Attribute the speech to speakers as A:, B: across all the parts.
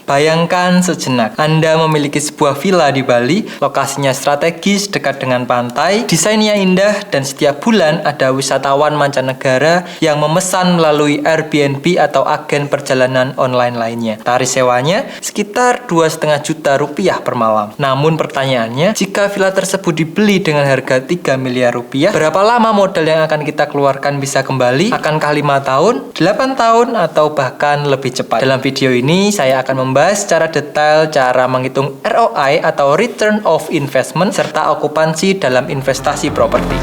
A: Bayangkan sejenak, Anda memiliki sebuah villa di Bali, lokasinya strategis dekat dengan pantai, desainnya indah, dan setiap bulan ada wisatawan mancanegara yang memesan melalui Airbnb atau agen perjalanan online lainnya. Tarif sewanya sekitar 2,5 juta rupiah per malam. Namun pertanyaannya, jika villa tersebut dibeli dengan harga 3 miliar rupiah, berapa lama modal yang akan kita keluarkan bisa kembali? Akankah 5 tahun, 8 tahun, atau bahkan lebih cepat? Dalam video ini saya akan membahas secara detail cara menghitung ROI atau Return of Investment serta okupansi dalam investasi properti.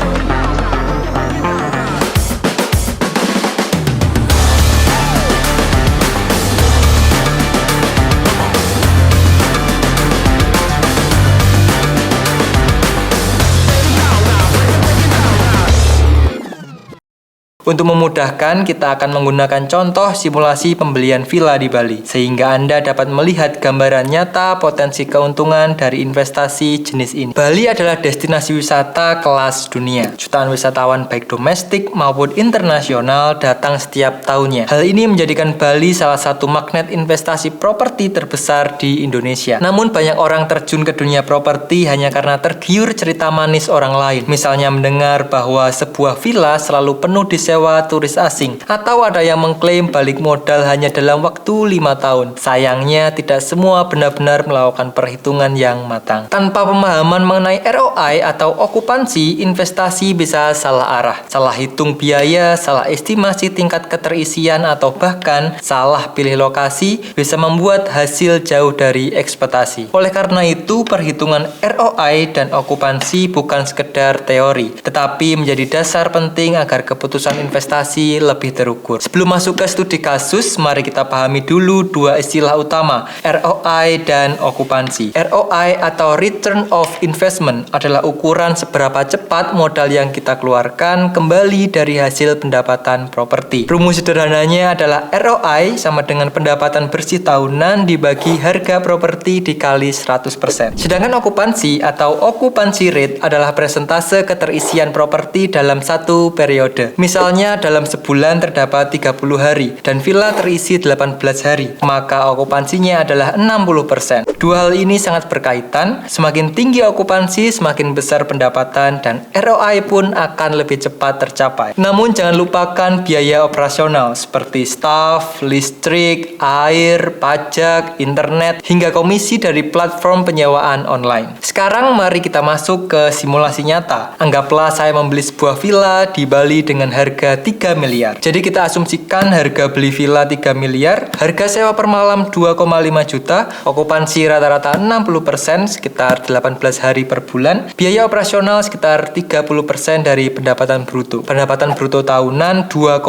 A: Untuk memudahkan, kita akan menggunakan contoh simulasi pembelian villa di Bali, sehingga Anda dapat melihat gambaran nyata potensi keuntungan dari investasi jenis ini. Bali adalah destinasi wisata kelas dunia. Jutaan wisatawan baik domestik maupun internasional datang setiap tahunnya. Hal ini menjadikan Bali salah satu magnet investasi properti terbesar di Indonesia. Namun banyak orang terjun ke dunia properti hanya karena tergiur cerita manis orang lain. Misalnya mendengar bahwa sebuah villa selalu penuh disewa turis asing, atau ada yang mengklaim balik modal hanya dalam waktu 5 tahun. Sayangnya tidak semua benar-benar melakukan perhitungan yang matang. Tanpa pemahaman mengenai ROI atau okupansi, investasi bisa salah arah, salah hitung biaya, salah estimasi tingkat keterisian, atau bahkan salah pilih lokasi bisa membuat hasil jauh dari ekspektasi. Oleh karena itu, perhitungan ROI dan okupansi bukan sekedar teori, tetapi menjadi dasar penting agar keputusan investasi lebih terukur. Sebelum masuk ke studi kasus, mari kita pahami dulu dua istilah utama, ROI dan okupansi. ROI atau Return of Investment adalah ukuran seberapa cepat modal yang kita keluarkan kembali dari hasil pendapatan properti. Rumus sederhananya adalah ROI sama dengan pendapatan bersih tahunan dibagi harga properti dikali 100%. Sedangkan okupansi atau occupancy rate adalah persentase keterisian properti dalam satu periode. Misalnya dalam sebulan terdapat 30 hari dan villa terisi 18 hari, maka okupansinya adalah 60%. Dua hal ini sangat berkaitan. Semakin tinggi okupansi, semakin besar pendapatan dan ROI pun akan lebih cepat tercapai. Namun jangan lupakan biaya operasional seperti staf, listrik, air, pajak, internet, hingga komisi dari platform penyewaan online. Sekarang mari kita masuk ke simulasi nyata. Anggaplah saya membeli sebuah villa di Bali dengan harga 3 miliar. Jadi kita asumsikan harga beli villa 3 miliar, harga sewa per malam 2,5 juta, okupansi rata-rata 60%, sekitar 18 hari per bulan, biaya operasional sekitar 30% dari pendapatan bruto. Pendapatan bruto tahunan 2,5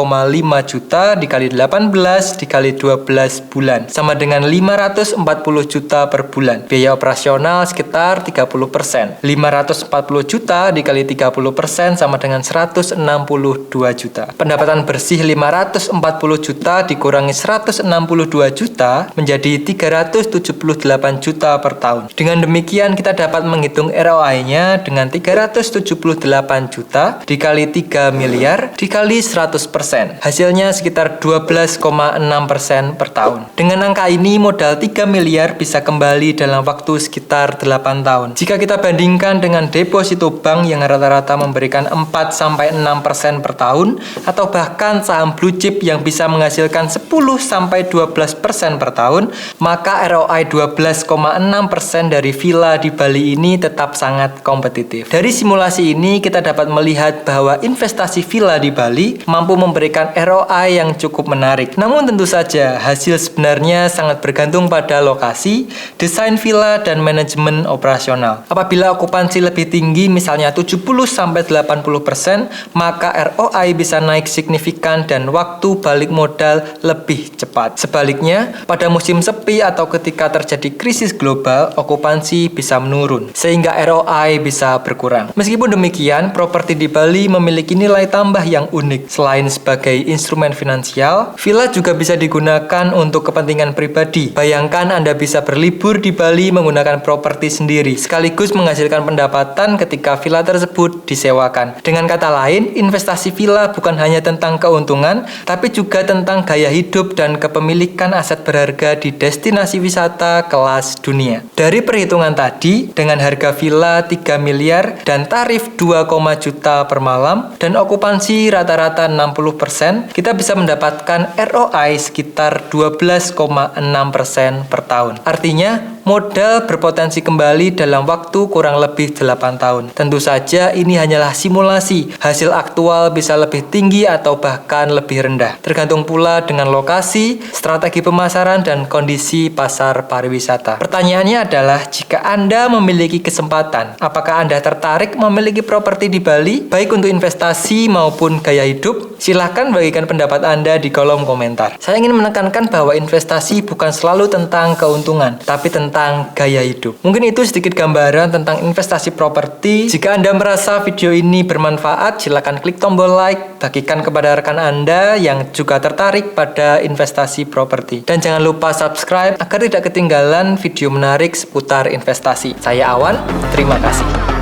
A: juta dikali 18 dikali 12 bulan, sama dengan 540 juta per bulan. Biaya operasional sekitar 30%. 540 juta dikali 30% sama dengan 162 juta. Pendapatan bersih 540 juta dikurangi 162 juta menjadi 378 juta per tahun. Dengan demikian kita dapat menghitung ROI-nya dengan 378 juta dikali 3 miliar dikali 100%. Hasilnya sekitar 12,6% per tahun. Dengan angka ini modal 3 miliar bisa kembali dalam waktu sekitar 8 tahun. Jika kita bandingkan dengan deposito bank yang rata-rata memberikan 4-6% per tahun, atau bahkan saham blue chip yang bisa menghasilkan 10-12% per tahun, maka ROI 12,6% dari villa di Bali ini tetap sangat kompetitif. Dari simulasi ini kita dapat melihat bahwa investasi villa di Bali mampu memberikan ROI yang cukup menarik. Namun tentu saja hasil sebenarnya sangat bergantung pada lokasi, desain villa, dan manajemen operasional. Apabila okupansi lebih tinggi, misalnya 70-80%, maka ROI bisa naik signifikan dan waktu balik modal lebih cepat. Sebaliknya, pada musim sepi atau ketika terjadi krisis global, okupansi bisa menurun, sehingga ROI bisa berkurang. Meskipun demikian, properti di Bali memiliki nilai tambah yang unik. Selain sebagai instrumen finansial, villa juga bisa digunakan untuk kepentingan pribadi. Bayangkan Anda bisa berlibur di Bali menggunakan properti sendiri, sekaligus menghasilkan pendapatan ketika villa tersebut disewakan. Dengan kata lain, investasi villa villa bukan hanya tentang keuntungan, tapi juga tentang gaya hidup dan kepemilikan aset berharga di destinasi wisata kelas dunia. Dari perhitungan tadi, dengan harga villa 3 miliar dan tarif 2, juta per malam dan okupansi rata-rata 60%, kita bisa mendapatkan ROI sekitar 12,6% per tahun. Artinya, modal berpotensi kembali dalam waktu kurang lebih 8 tahun. Tentu saja ini hanyalah simulasi. Hasil aktual bisa lebih tinggi atau bahkan lebih rendah. Tergantung pula dengan lokasi, strategi pemasaran, dan kondisi pasar pariwisata. Pertanyaannya adalah, jika Anda memiliki kesempatan, apakah Anda tertarik memiliki properti di Bali, baik untuk investasi maupun gaya hidup? Silahkan bagikan pendapat Anda di kolom komentar. Saya ingin menekankan bahwa investasi bukan selalu tentang keuntungan, tapi tentang gaya hidup. Mungkin itu sedikit gambaran tentang investasi properti. Jika Anda merasa video ini bermanfaat, silakan klik tombol like, bagikan kepada rekan Anda yang juga tertarik pada investasi properti. Dan jangan lupa subscribe agar tidak ketinggalan video menarik seputar investasi. Saya Awan, terima kasih.